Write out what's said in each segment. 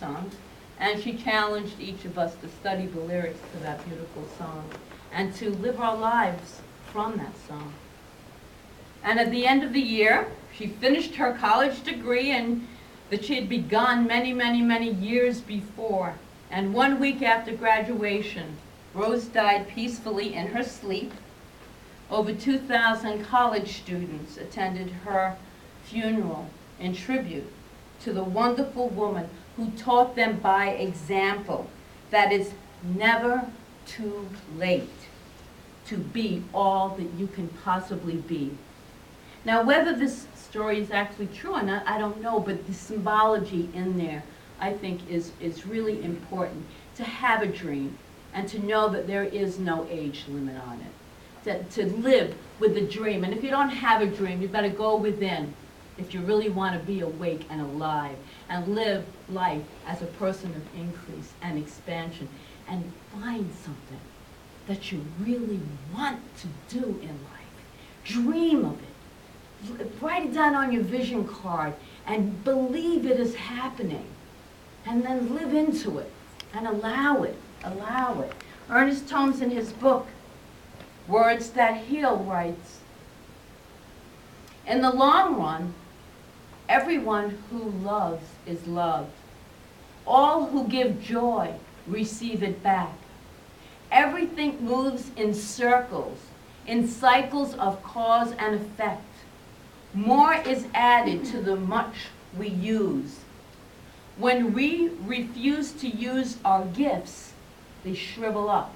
songs, and she challenged each of us to study the lyrics to that beautiful song and to live our lives from that song. And at the end of the year, she finished her college degree and that she had begun many, many, many years before. And 1 week after graduation, Rose died peacefully in her sleep. Over 2,000 college students attended her funeral in tribute to the wonderful woman who taught them by example that it's never too late to be all that you can possibly be. Now, whether this story is actually true or not, I don't know, but the symbology in there, I think, is really important. To have a dream and to know that there is no age limit on it. To live with a dream. And if you don't have a dream, you better go within if you really want to be awake and alive and live life as a person of increase and expansion and find something that you really want to do in life. Dream of it. Write it down on your vision card and believe it is happening. And then live into it and allow it. Allow it. Ernest Holmes, in his book, Words That Heal, writes, in the long run, everyone who loves is loved. All who give joy receive it back. Everything moves in circles, in cycles of cause and effect. More is added to the much we use. When we refuse to use our gifts, they shrivel up.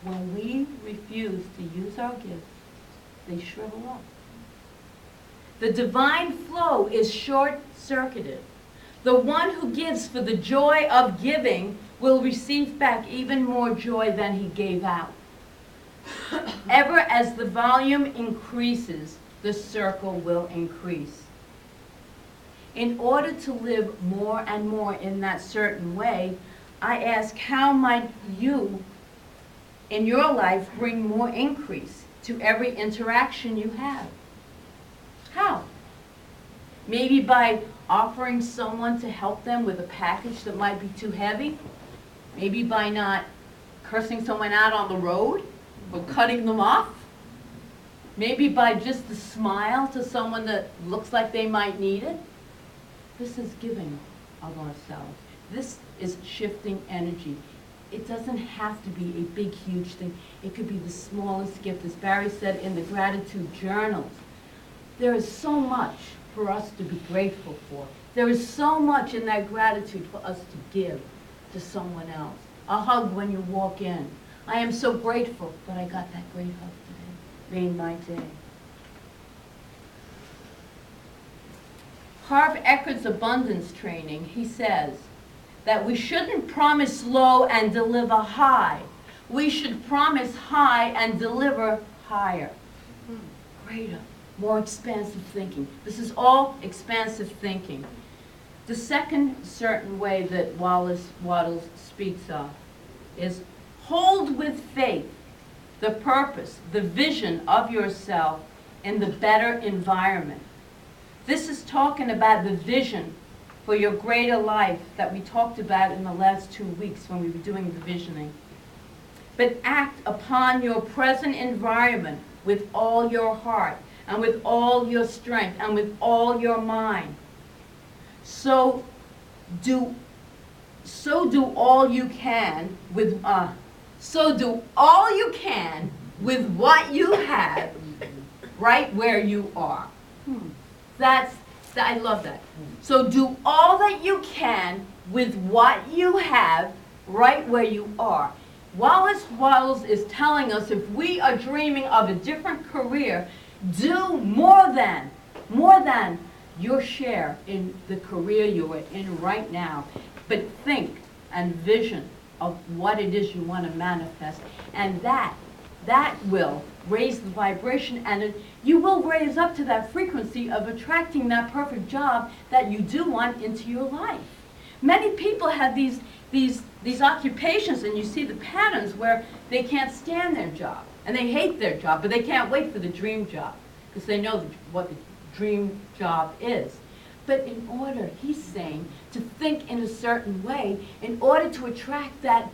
When we refuse to use our gifts, they shrivel up. The divine flow is short-circuited. The one who gives for the joy of giving will receive back even more joy than he gave out. Ever as the volume increases, the circle will increase. In order to live more and more in that certain way, I ask, how might you, in your life, bring more increase to every interaction you have? How? Maybe by offering someone to help them with a package that might be too heavy. Maybe by not cursing someone out on the road or cutting them off. Maybe by just a smile to someone that looks like they might need it. This is giving of ourselves. This is shifting energy. It doesn't have to be a big, huge thing. It could be the smallest gift. As Barry said in the gratitude journals, there is so much for us to be grateful for. There is so much in that gratitude for us to give to someone else. A hug when you walk in. I am so grateful that I got that great hug today. Made my day. Harv Eker's abundance training, he says that we shouldn't promise low and deliver high. We should promise high and deliver higher. Greater, more expansive thinking. This is all expansive thinking. The second certain way that Wallace Wattles speaks of is hold with faith the purpose, the vision of yourself in the better environment. This is talking about the vision for your greater life that we talked about in the last 2 weeks when we were doing the visioning. But act upon your present environment with all your heart and with all your strength and with all your mind. So do all you can with what you have right where you are. I love that. So do all that you can with what you have right where you are. Wallace Wattles is telling us if we are dreaming of a different career, do more than your share in the career you are in right now. But think and vision of what it is you want to manifest. And that will raise the vibration, and you will raise up to that frequency of attracting that perfect job that you do want into your life. Many people have these occupations, and you see the patterns where they can't stand their job, and they hate their job, but they can't wait for the dream job, because they know what the dream job is. But in order, he's saying, to think in a certain way, in order to attract that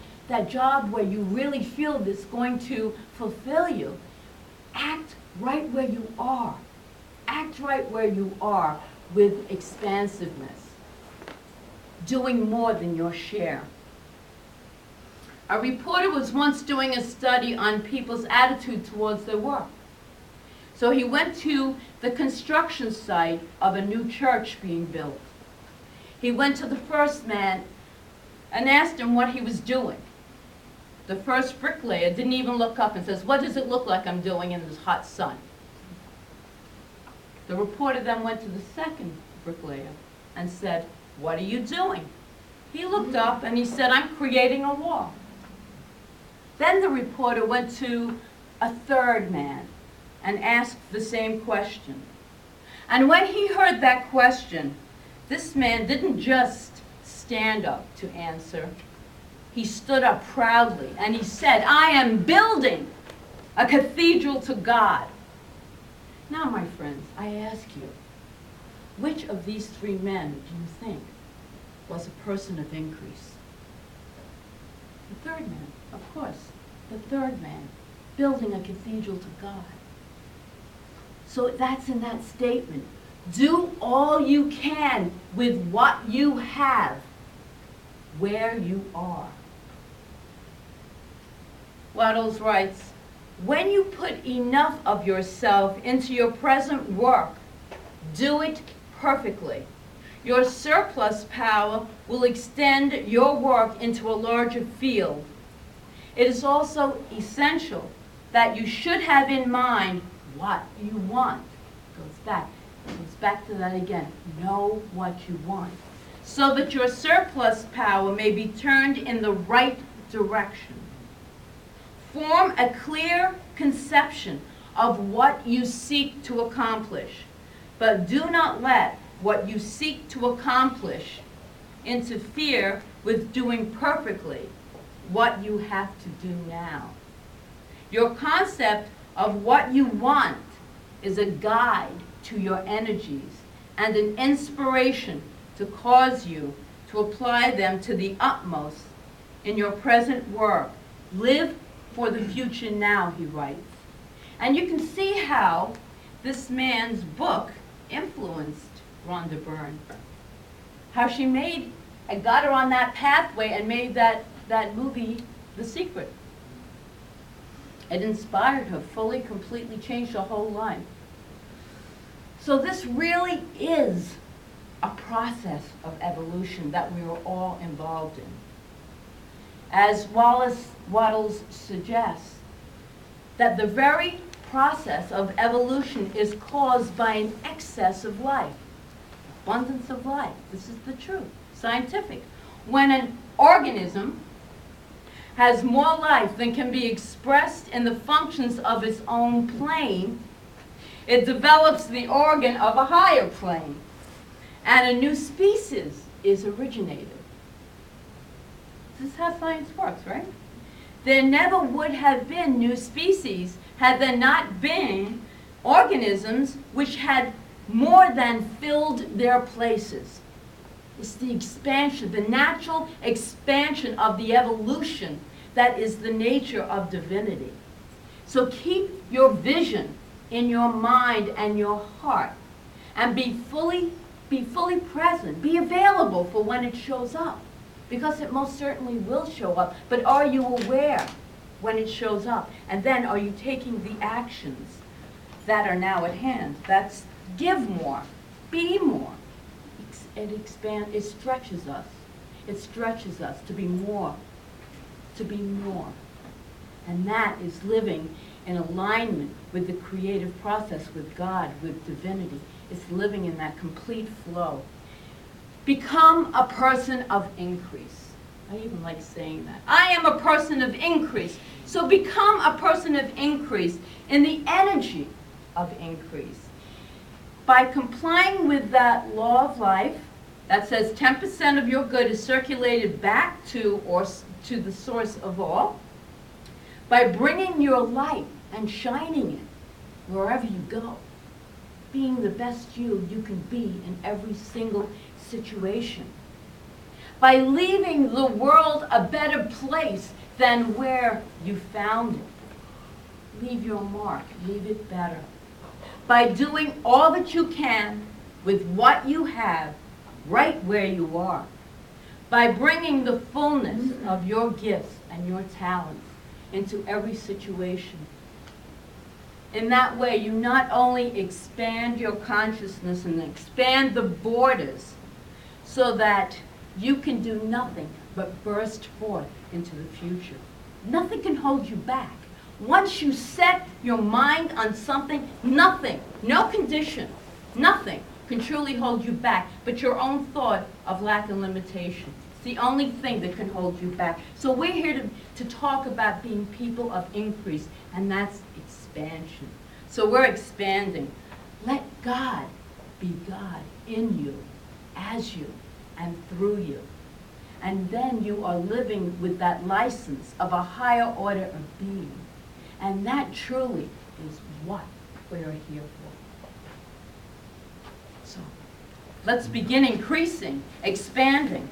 job where you really feel this going to fulfill you, act right where you are. Act right where you are with expansiveness, doing more than your share. A reporter was once doing a study on people's attitude towards their work. So he went to the construction site of a new church being built. He went to the first man and asked him what he was doing. The first bricklayer didn't even look up and says, "What does it look like I'm doing in this hot sun?" The reporter then went to the second bricklayer and said, "What are you doing?" He looked up and he said, "I'm creating a wall." Then the reporter went to a third man and asked the same question. And when he heard that question, this man didn't just stand up to answer. He stood up proudly and he said, "I am building a cathedral to God." Now, my friends, I ask you, which of these three men do you think was a person of increase? The third man, of course, the third man, building a cathedral to God. So that's in that statement. Do all you can with what you have, where you are. Waddles writes, when you put enough of yourself into your present work, do it perfectly. Your surplus power will extend your work into a larger field. It is also essential that you should have in mind what you want. Goes back to that again. Know what you want, so that your surplus power may be turned in the right direction. Form a clear conception of what you seek to accomplish, but do not let what you seek to accomplish interfere with doing perfectly what you have to do now. Your concept of what you want is a guide to your energies and an inspiration to cause you to apply them to the utmost in your present work. Live for the future now, he writes. And you can see how this man's book influenced Rhonda Byrne. How she got her on that pathway and made that movie, The Secret. It inspired her fully, completely changed her whole life. So this really is a process of evolution that we are all involved in. As Waddles suggests, that the very process of evolution is caused by an excess of life, abundance of life. This is the truth, scientific. When an organism has more life than can be expressed in the functions of its own plane, it develops the organ of a higher plane, and a new species is originated. This is how science works, right? There never would have been new species had there not been organisms which had more than filled their places. It's the expansion, the natural expansion of the evolution that is the nature of divinity. So keep your vision in your mind and your heart, and be fully present. Be available for when it shows up, because it most certainly will show up. But are you aware when it shows up? And then are you taking the actions that are now at hand? That's give more, be more. It expands, it stretches us. It stretches us to be more, to be more. And that is living in alignment with the creative process, with God, with divinity. It's living in that complete flow. Become a person of increase. I even like saying that. I am a person of increase. So become a person of increase in the energy of increase. By complying with that law of life that says 10% of your good is circulated back to the source of all, by bringing your light and shining it wherever you go, being the best you can be in every single situation. By leaving the world a better place than where you found it. Leave your mark, leave it better. By doing all that you can with what you have right where you are. By bringing the fullness of your gifts and your talents into every situation. In that way, you not only expand your consciousness and expand the borders so that you can do nothing but burst forth into the future. Nothing can hold you back. Once you set your mind on something, nothing, no condition, nothing can truly hold you back but your own thought of lack and limitation. It's the only thing that can hold you back. So we're here to talk about being people of increase, and that's expansion. So we're expanding. Let God be God in you, as you, and through you. And then you are living with that license of a higher order of being. And that truly is what we are here for. So let's begin increasing, expanding,